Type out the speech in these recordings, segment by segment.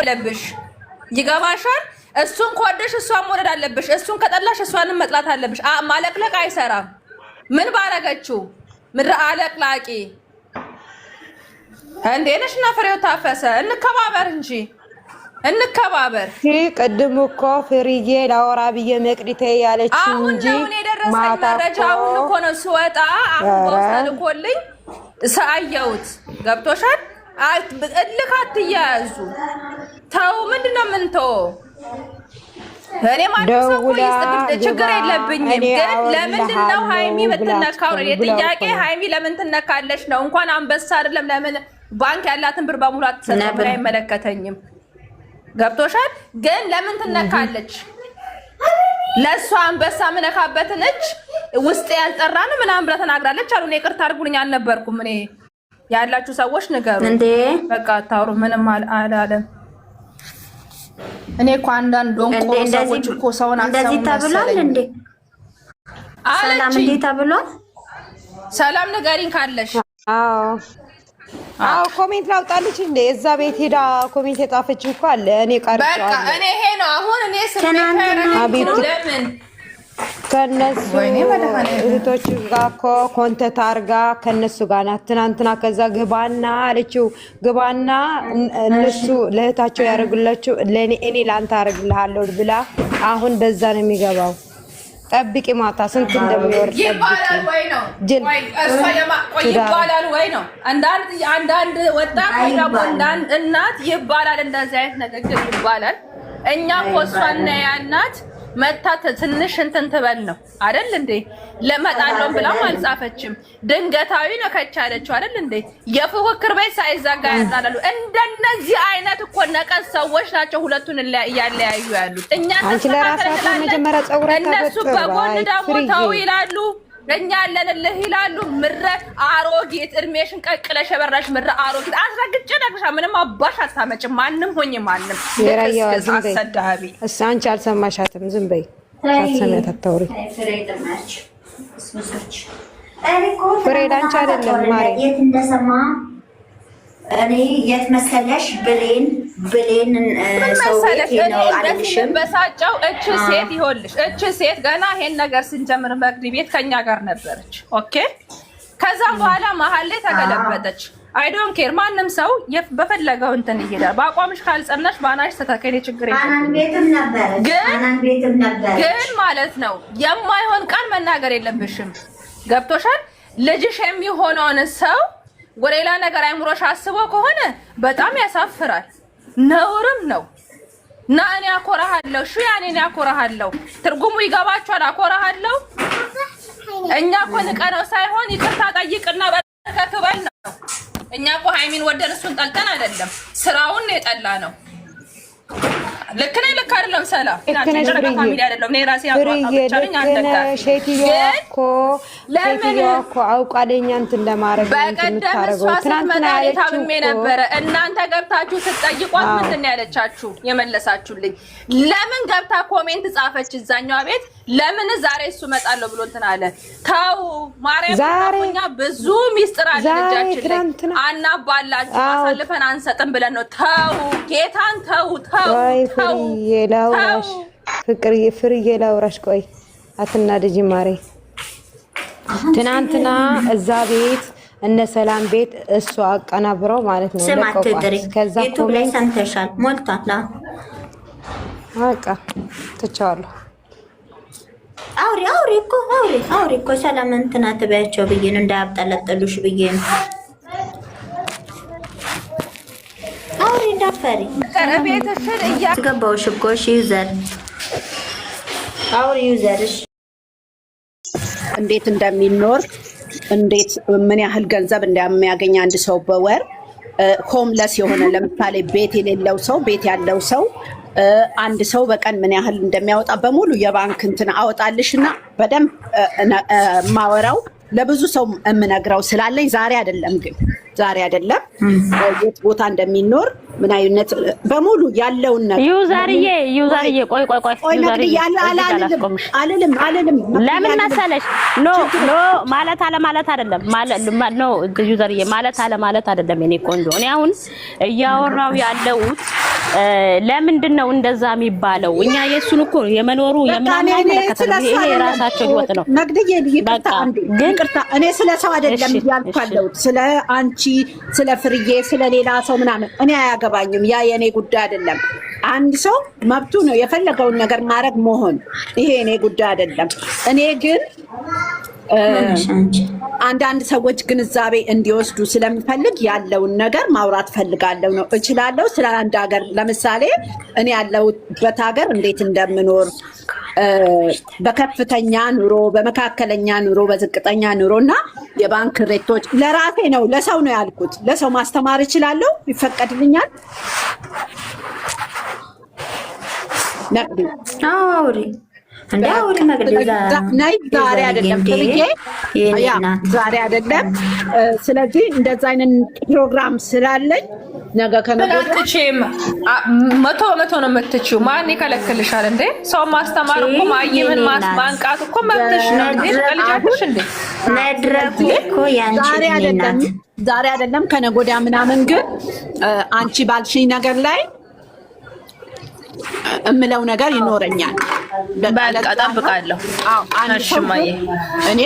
ለብሽ ይገባሻል። እሱን ከወደሽ እሷን መውደድ አለብሽ። እሱን ከጠላሽ እሷንም መጥላት አለብሽ። ማለቅለቅ አይሰራም። ምን ባረገችው ምድረ አለቅላቂ እንዴ ነሽ? እና ፍሬው ታፈሰ እንከባበር እንጂ እንከባበር። ቅድም እኮ ፍርዬ ላወራ ብዬ መቅዲቴ ያለችው እንጂ ማታ መረጃውን እኮ ነው ስወጣ አሁን ወሰልኮልኝ ሳያዩት ገብቶሻል። እልክ አትያያዙ። ተው ምንድነው ምን ተው እኔ ማንሰው ችግር የለብኝም። ግን ለምንድነው ሃይሚ የምትነካው? ጥያቄ ሃይሚ ለምን ትነካለሽ ነው። እንኳን አንበሳ አይደለም ለምን ባንክ ያላትን ብር በሙሉ አትሰጥም? አይመለከተኝም። ገብቶሻል። ግን ለምን ትነካለች? ለሷ አንበሳ ምነካበትን እጅ ውስጥ ያልጠራ ነው ምናምን ብላ ተናግራለች አሉ። እኔ ይቅርታ አድርጉልኝ አልነበርኩም። እኔ ያላችሁ ሰዎች ንገሩ እንዴ። በቃ ታውሩ ምንም አላለም። እኔ እኮ አንዳንድ ዶንቆ ሰዎች እኮ ሰውን እንደዚህ ተብሏል እንዴ? ሰላም እንዴ ተብሏል? ሰላም ንገሪኝ ካለሽ። አዎ ኮሜንት ላውጣልሽ እንዴ? እዛ ቤት ሄዳ ኮሜንት የጻፈችው እኮ አለ። እኔ ቀርጫለሁ። በቃ እኔ ይሄ ነው አሁን እኔ ስሜት ለምን ከነሱ እህቶች ጋር እኮ ኮንተት አርጋ ከነሱ ጋር ናት። ትናንትና ከዛ ግባና አለችው። ግባና እነሱ ለእህታቸው ያደርጉላቸው ለእኔ እኔ ለአንተ አደርግልሃለሁ ብላ አሁን በዛ ነው የሚገባው። ጠብቂ ማታ ስንት እንደሚወርድ ይባላል ወይ ነው ይባላል ወይ ነው። አንዳንድ ወጣት ወይ ደግሞ እናት ይባላል እንደዚህ አይነት ነገር ይባላል። እኛ እኮ እሷና ያናት መታ ትንሽ እንትን ትበል ነው አይደል እንዴ? ለመጣለው ብላም አልጻፈችም። ድንገታዊ ነው ከቻለችው አይደል እንዴ? የፉክክር ቤት ሳይዘጋ ያጣላሉ። እንደነዚህ አይነት እኮ ነቀስ ሰዎች ናቸው ሁለቱን ያለያዩ ያሉት። እኛ እነሱ በጎን ደግሞ ተው ይላሉ፣ እኛ ያለንልህ ይላሉ። ምረ አሮጊት እድሜሽን ቀቅለሽ የበራሽ ምረ አሮጊት አስረግጬ ነግርሻ። ምንም አባሽ አታመጭም። ማንም ሆኜ ማንም አሰዳቢ እሷ አንቺ አልሰማሻትም። ዝም በይ ሳትሰሚያት አታውሪ። ፍሬድ አንቺ አይደለም ማሬ የት እንደሰማ እኔ የት መሰለሽ ብሌን ሰው ነው አለሽም በሳጫው እቺ ሴት ይሆልሽ እቺ ሴት ገና ይሄን ነገር ስንጀምር መግዲ ቤት ከኛ ጋር ነበረች። ኦኬ ከዛ በኋላ መሀል ላይ ተገለበጠች። አይ ዶንት ኬር ማንም ሰው በፈለገው እንትን ይሄዳል። በአቋምሽ ካልጸናሽ ባናሽ ተተከለ ችግር የለም። ግን ማለት ነው የማይሆን ቃል መናገር የለብሽም። ገብቶሻል። ልጅሽ የሚሆነውን ሰው ወሬላ ነገር አይምሮሽ አስቦ ከሆነ በጣም ያሳፍራል፣ ነውርም ነው። እና እኔ አኮራሃለሁ እሺ ያኔ እኔ አኮራሃለሁ ትርጉሙ ይገባችኋል? አኮራሃለሁ እኛ እኮ ንቀነው ሳይሆን ይቅርታ ጠይቅና በተከክበል ነው። እኛ እኮ ሃይሚን ወደን እሱን ጠልተን አይደለም፣ ስራውን ነው የጠላ ነው። ልክ ነኝ ልክ አይደለም? ሰላም ፋሚሊ አይደለም። እኔ ራሴ አቋጣቻለኝ እኮ አውቃለኛ እንትን ለማድረግ በቀደም ትናንትና ታብሜ ነበረ። እናንተ ገብታችሁ ስትጠይቋት ምንድን ነው ያለቻችሁ? የመለሳችሁልኝ ለምን ገብታ ኮሜንት ጻፈች እዛኛው ቤት? ለምን ዛሬ እሱ መጣለው ብሎ እንትን አለ? ተው ማርያም፣ ብዙ ሚስጥር አለ ልጃችን ላይ አናባላችሁ አሳልፈን አንሰጥም ብለን ነው። ተው ጌታን ተው ተው ተው የላውራሽ ፍቅር ፍርዬ ላውራሽ። ቆይ አትናደጂ ማሬ። ትናንትና እዛ ቤት እነ ሰላም ቤት እሱ አቀናብረው ማለት ነው ለቆቋት። ከዛ ኮሜንት ሰምተሻል ሞልቷል። በቃ ተቻለሁ። አውሪ እኮ ሰላም እንትና ትበያቸው ብዬ ነው እንዳያብጠለጥሉሽ ብዬ ነው። አውሪ እንዳፈሪ ከረቤተሽን እያስገባውሽ እኮ እሺ። ዩዘርሽ እንዴት እንደሚኖር እንዴት ምን ያህል ገንዘብ እንደሚያገኝ አንድ ሰው በወር ሆምለስ የሆነ ለምሳሌ ቤት የሌለው ሰው ቤት ያለው ሰው አንድ ሰው በቀን ምን ያህል እንደሚያወጣ በሙሉ የባንክ እንትን አወጣልሽና በደንብ ማወራው ለብዙ ሰው የምነግረው ስላለኝ ዛሬ አይደለም የት ቦታ እንደሚኖር ምን አይነት በሙሉ ያለውን ነገር ዩዘርዬ ቆይ አልልም ለምን መሰለሽ ኖ ማለት አይደለም ዩዘርዬ ማለት አይደለም። እኔ ቆንጆ እኔ አሁን እያወራው ያለውት ለምንድን ነው እንደዛ የሚባለው? እኛ የሱን እኮ የመኖሩ የምናምን አይመለከተንም። ይሄ የራሳቸው ህይወት ነው። መግደዬ ይቅርታ፣ እኔ ስለ ሰው አይደለም እያልኩ ያለሁት፣ ስለ አንቺ፣ ስለ ፍርዬ፣ ስለ ሌላ ሰው ምናምን እኔ አያገባኝም። ያ የኔ ጉዳይ አይደለም። አንድ ሰው መብቱ ነው የፈለገውን ነገር ማድረግ መሆን፣ ይሄ የኔ ጉዳይ አይደለም። እኔ ግን አንዳንድ ሰዎች ግንዛቤ እንዲወስዱ ስለምፈልግ ያለውን ነገር ማውራት ፈልጋለሁ ነው። እችላለሁ ስለ አንድ ሀገር ለምሳሌ እኔ ያለሁበት ሀገር እንዴት እንደምኖር በከፍተኛ ኑሮ፣ በመካከለኛ ኑሮ፣ በዝቅተኛ ኑሮ እና የባንክ ሬቶች ለራሴ ነው ለሰው ነው ያልኩት። ለሰው ማስተማር እችላለሁ፣ ይፈቀድልኛል። አውሪ ዛሬ አይደለም ፍርዬ፣ ዛሬ አይደለም። ስለዚህ እንደዛ አይነት ፕሮግራም ስላለኝ ነገ ከነገ መቶ ነው የምትችይው። ማን ይከለክልሻል እንዴ? ሰው ማስተማር እኮ ማየምን ማንቃት እኮ መብትሽ ነው እንዴ? ልጃችሽ እንዴ መድረኩ እኮ ያንቺ ዛሬ አይደለም ከነገ ወዲያ ምናምን። ግን አንቺ ባልሽኝ ነገር ላይ እምለው ነገር ይኖረኛል። በቃ እጠብቃለሁ። እኔ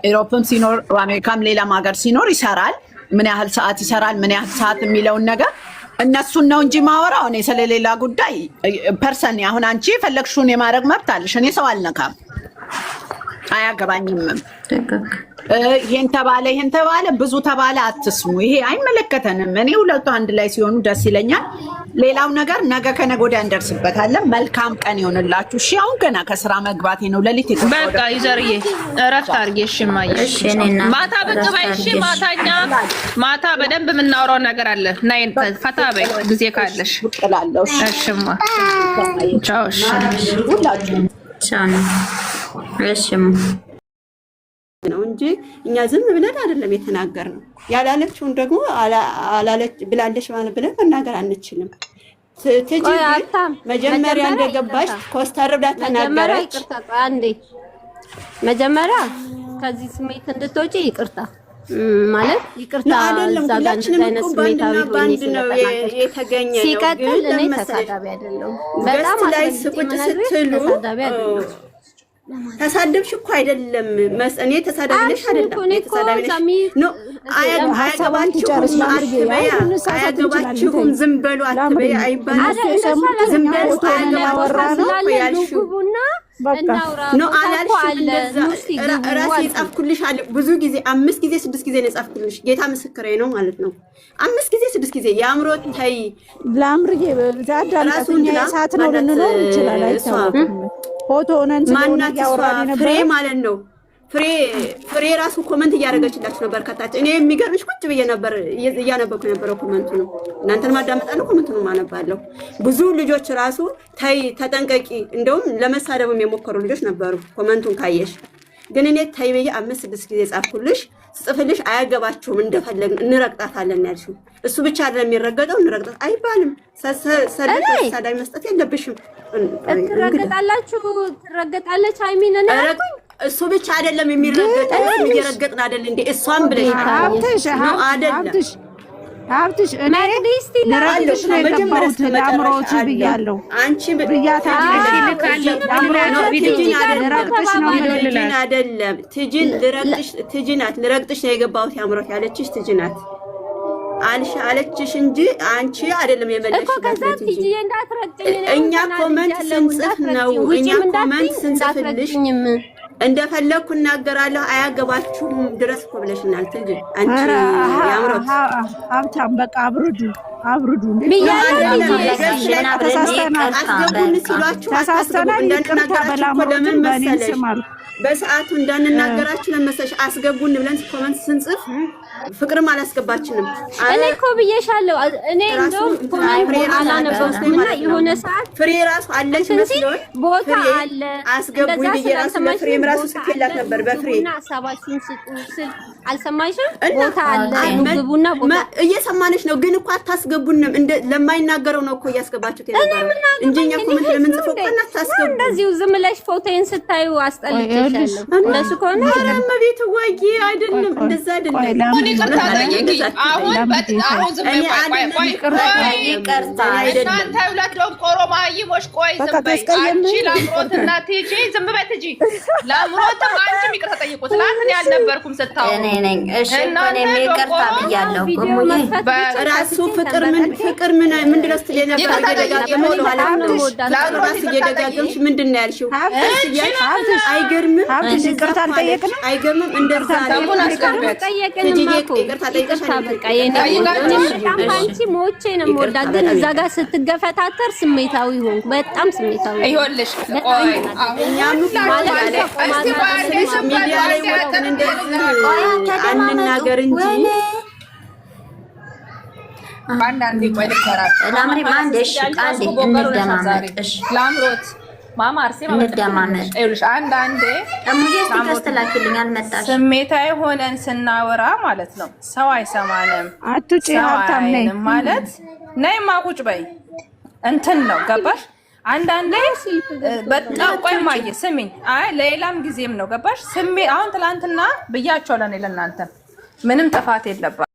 ኢሮፕም ሲኖር አሜሪካም ሌላም ሀገር ሲኖር ይሰራል። ምን ያህል ሰዓት ይሰራል፣ ምን ያህል ሰዓት የሚለውን ነገር እነሱን ነው እንጂ ማወራው እኔ ስለሌላ ጉዳይ ፐርሰን። አሁን አንቺ የፈለግሽውን የማድረግ መብት አለሽ። እኔ ሰው አልነካም፣ አያገባኝም። ይሄን ተባለ ብዙ ተባለ አትስሙ። ይሄ አይመለከተንም። እኔ ሁለቱ አንድ ላይ ሲሆኑ ደስ ይለኛል። ሌላው ነገር ነገ ከነገ ወዲያ እንደርስበታለን። መልካም ቀን ይሆንላችሁ። እሺ፣ አሁን ገና ከስራ መግባቴ ነው። ለሊት በቃ ይዘርዬ እረፍት አድርጌ። እሺ ማየ፣ ማታ ብቅ በይ። እሺ፣ ማታ በደንብ የምናወራው ነገር አለ። ናይ ፈታ በይ ጊዜ ካለሽ። እሺማ፣ ቻው። እሺ፣ ሁላችሁ እሺ ነው እንጂ እኛ ዝም ብለን አይደለም የተናገርነው። ያላለችውን ደግሞ አላለች ብላለች ማለት ብለን መናገር አንችልም። ትጂ መጀመሪያ እንደገባሽ ኮስተር ብላ ተናገረች። መጀመሪያ ከዚህ ስሜት እንድትወጪ ይቅርታ ማለት ይቅርታ አይደለም። ሁላችንም እኮ ባንድ ነው የተገኘ ነው። ሲቀጥል እኔ ተሳዳቢ አይደለሁም። በጣም ቁጭ ስትሉ ተሳደብሽ እኮ አይደለም። እኔ ተሳዳቢ ነሽ አይደለም። እኔ ተሳዳቢ ነሽ ኖ አያገባችሁም። ዝም በሉ አትበይ አይባልም። ዝም በሉ አያገባችሁም ኖ አላልሽም። እንደዛ ራሴ የጻፍኩልሽ አለ ብዙ ጊዜ 5 ጊዜ 6 ጊዜ ነው የጻፍኩልሽ። ጌታ ምስክሬ ነው ማለት ነው። 5 ጊዜ 6 ጊዜ የአእምሮት ታይ ላምርጌ ዛዳላቱኛ ሰዓት ነው ልንኖር ይችላል። አይታወቅም። ፎቶ ነን ማናት ፍሬ ማለት ነው። ፍሬ ራሱ ኮመንት እያደረገችላችሁ ነበር ከታች። እኔ የሚገርምሽ ቁጭ ብዬ ነበር እያነበብኩ የነበረው ኮመንቱ ነው። እናንተን ማዳመጣለሁ፣ ኮመንቱን ማነባለሁ። ብዙ ልጆች ራሱ ታይ ተጠንቀቂ፣ እንደውም ለመሳደብም የሞከሩ ልጆች ነበሩ። ኮመንቱን ካየሽ ግን እኔ ታይ በየ 5-6 ጊዜ ጻፍኩልሽ። ጽፍልሽ አያገባችሁም፣ እንደፈለግን እንረግጣታለን ያልሽው እሱ ብቻ አይደለም የሚረገጠው። እንረግጣት አይባልም። ሰዳይ መስጠት የለብሽም። ትረገጣለች አይሚን እኔ እሱ ብቻ አይደለም የሚረገጠው። እየረገጥን አይደል እንዴ? እሷም ብለሻል ነው አይደለም? ሀብትሽ እኔ ለራስሽ ነው የገባሁት። ለአምሮት ብያለሁ። አንቺ አይደለም ትጂናት ልረግጥሽ ነው የገባሁት። ያምሮት ያለችሽ ትጂናት አለችሽ እንጂ አንቺ አይደለም የመለስሽላት። እኛ ኮመንት ስንጽፍ ነው ኮመንት ስንጽፍልሽ እንደፈለኩ እናገራለሁ አያገባችሁም ድረስ እኮ ብለሽናል። ትጂ አንቺ ያምሮት ሀብታም በቃ አብርዱ አስገቡን ሲሏችሁ እንዳንናገራችሁ ለምን መሰለሽ በሰዓቱ እንዳንናገራችሁ ለመሰለሽ አስገቡን ብለን ኮመንት ስንጽፍ ፍቅርም አላስገባችንም። እኔ እኮ ብዬሻለሁ። እኔ እንደውም ኮመንት አላነበብኩም እና የሆነ ሰዓት ፍሬ ራሱ አለች መስሎኝ ቦታ አለ አስገቡኝ ብዬ ራሱ ለፍሬም ራሱ ጽፌላት ነበር። በፍሬ እና ሀሳባችሁን ስጡ ስል አልሰማሽም? ቦታ አለ ግቡና ቦታ እየሰማነች ነው። ግን እኮ አታስገቡንም። ለማይናገረው ነው እኮ እያስገባችሁት የነበረው እንጂ እኛ ኮሜንት ለምንጽፈው እኮ አታስገቡ። እንደዚሁ ዝም ብለሽ ፎቶዬን ስታዩ አስጠልቼሻለሁ። እንደሱ ከሆነ አረመቤት ወይ አይደለም፣ እንደዛ አይደለም። እኔ ይቅርታ ጠይቂ። አሁን በጣም ዝም ይቅርታ እናንተ ሁለት ደንቆሮ ማይሞሽ ቆይ ዝም በይ። አንቺ ላምሮትና ቲጂ ዝም በይ ቲጂ። ላምሮትም አንቺም ይቅርታ ጠይቁ። ትናንት ያልነበርኩም ስታው እኔ ነኝ። እሺ እኔ ይቅርታ ብያለሁ። ራሱ ፍቅር ምንድነው ስትል የነበረው እየደጋገመው ራሱ እየደጋገምሽ ምንድን ነው ያልሽው? አይገርምም? ይቅርታ አልጠየቅንም። አይገርምም? እንደዛ አንቺ ሞቼ ነው የምወዳት፣ ግን እዛ ጋር ስትገፈታተር ስሜታዊ ሆንኩ። በጣም ስሜታዊ ይኸውልሽ። ቆይ አሁን ሚዲያ ላይ ወጥተን እንደዚህ አንናገር እንጂ አንዳንዴ ቆይ ልከራችሁ ላምሪ ማንደሽ ቃንዴ እንደማመጥሽ ላምሮት ማማር እንደማመጥ ይኸውልሽ አንዳንዴ እሙዬ ተስተላክልኝ አልመጣሽ ስሜታዊ ሆነን ስናወራ ማለት ነው ሰው አይሰማንም። አትጪ ሀብታም ነኝ ማለት ነይማ ቁጭ በይ እንትን ነው ገባሽ? አንዳንዴ በጣም ቆይ ማየ ስሚኝ። አይ ለሌላም ጊዜም ነው ገባሽ? ስሜ አሁን ትላንትና ብያቸዋለሁ እኔ ለእናንተ ምንም ጥፋት የለባትም።